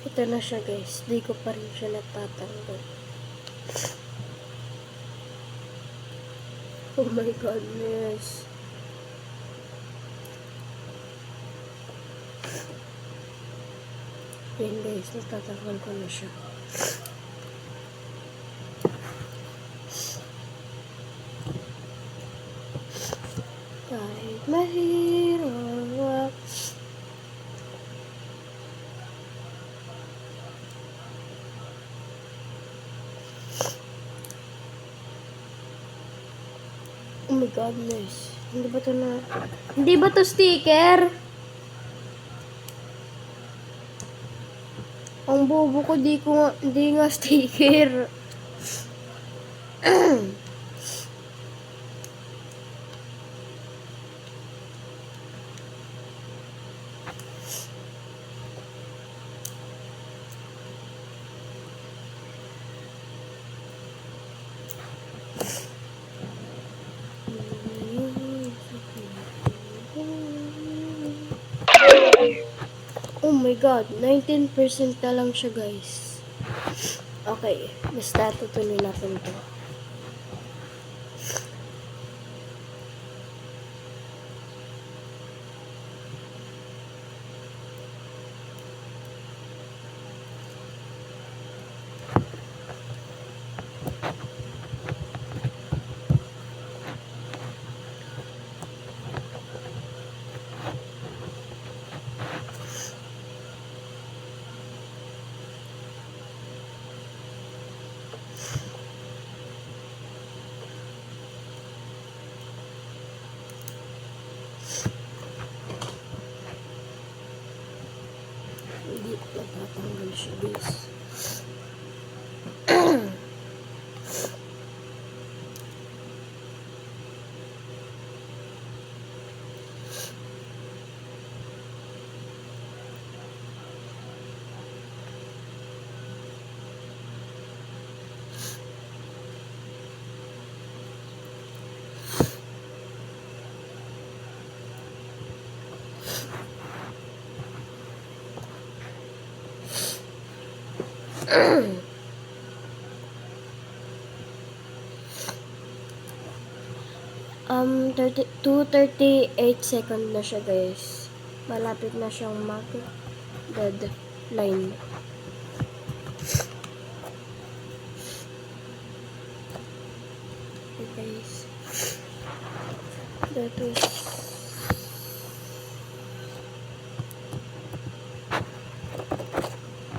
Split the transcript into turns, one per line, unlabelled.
Ito na siya guys. Di ko pa rin siya natatanggal. Oh my goodness. Yan guys, natatanggal ko na siya. Kahit mahirap. Oh my goodness. Hindi ba to na... Hindi ba to sticker? Ang bobo ko, di nga sticker. Oh my god, 19% na lang siya guys. Okay, basta tutuloy natin to. Hindi natatanggal siya guys. Um, 2:38 seconds na siya guys. Malapit na siyang mag-deadline. Okay guys. That was